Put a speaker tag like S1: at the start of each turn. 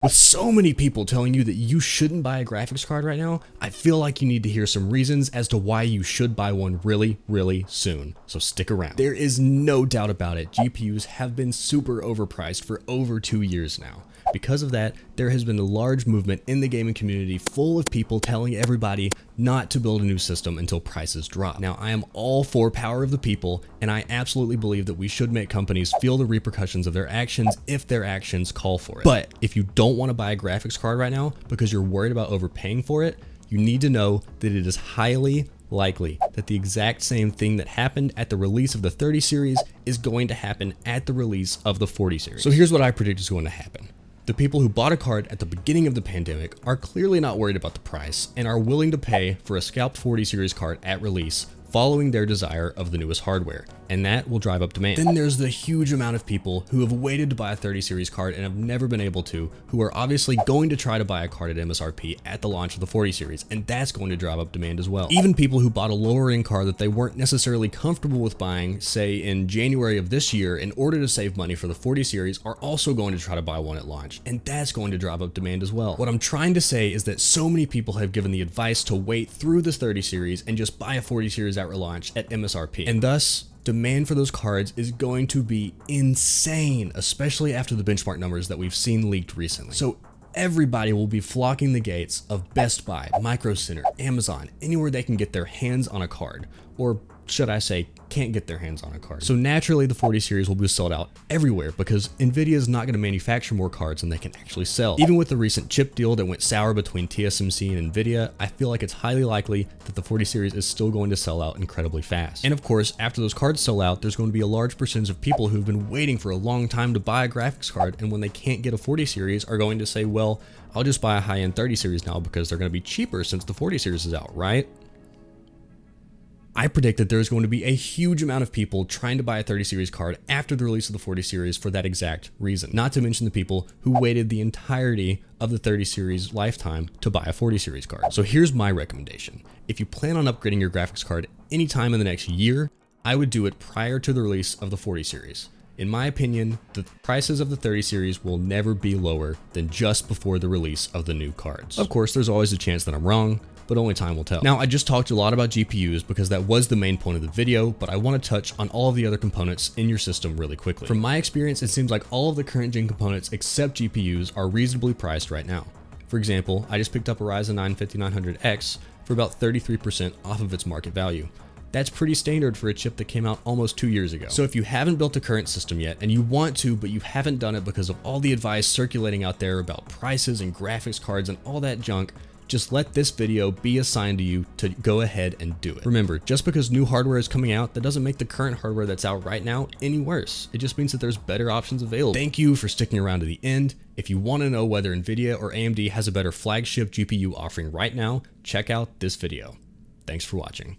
S1: With so many people telling you that you shouldn't buy a graphics card right now, I feel like you need to hear some reasons as to why you should buy one really soon. So stick around. There is no doubt about it, GPUs have been super overpriced for over 2 years now. Because of that, there has been a large movement in the gaming community full of people telling everybody not to build a new system until prices drop. Now, I am all for power of the people, and I absolutely believe that we should make companies feel the repercussions of their actions if their actions call for it. But if you don't want to buy a graphics card right now because you're worried about overpaying for it, you need to know that it is highly likely that the exact same thing that happened at the release of the 30 series is going to happen at the release of the 40 series. So here's what I predict is going to happen. The people who bought a card at the beginning of the pandemic are clearly not worried about the price and are willing to pay for a scalped 40 series card at release following their desire of the newest hardware, and that will drive up demand. Then there's the huge amount of people who have waited to buy a 30 series card and have never been able to, who are obviously going to try to buy a card at MSRP at the launch of the 40 series, and that's going to drive up demand as well. Even people who bought a lower end card that they weren't necessarily comfortable with buying, say in January of this year, in order to save money for the 40 series, are also going to try to buy one at launch, and that's going to drive up demand as well. What I'm trying to say is that so many people have given the advice to wait through this 30 series and just buy a 40 series at relaunch at MSRP, and thus demand for those cards is going to be insane, especially after the benchmark numbers that we've seen leaked recently. So everybody will be flocking the gates of Best Buy, Micro Center, Amazon, anywhere they can get their hands on a card, or should I say, can't get their hands on a card. So naturally, the 40 series will be sold out everywhere because Nvidia is not going to manufacture more cards than they can actually sell. Even with the recent chip deal that went sour between TSMC and Nvidia, I feel like it's highly likely that the 40 series is still going to sell out incredibly fast. And of course, after those cards sell out, there's going to be a large percentage of people who've been waiting for a long time to buy a graphics card, and when they can't get a 40 series are going to say, well, I'll just buy a high-end 30 series now because they're going to be cheaper since the 40 series is out, right? I predict that there's going to be a huge amount of people trying to buy a 30 series card after the release of the 40 series for that exact reason. Not to mention the people who waited the entirety of the 30 series lifetime to buy a 40 series card. So here's my recommendation. If you plan on upgrading your graphics card anytime in the next year, I would do it prior to the release of the 40 series. In my opinion, the prices of the 30 series will never be lower than just before the release of the new cards. Of course, there's always a chance that I'm wrong, but only time will tell. Now, I just talked a lot about GPUs because that was the main point of the video, but I want to touch on all of the other components in your system really quickly. From my experience, it seems like all of the current gen components except GPUs are reasonably priced right now. For example, I just picked up a Ryzen 9 5900X for about 33% off of its market value. That's pretty standard for a chip that came out almost 2 years ago. So if you haven't built a current system yet, and you want to, but you haven't done it because of all the advice circulating out there about prices and graphics cards and all that junk, just let this video be assigned to you to go ahead and do it. Remember, just because new hardware is coming out, that doesn't make the current hardware that's out right now any worse. It just means that there's better options available. Thank you for sticking around to the end. If you want to know whether Nvidia or AMD has a better flagship GPU offering right now, check out this video. Thanks for watching.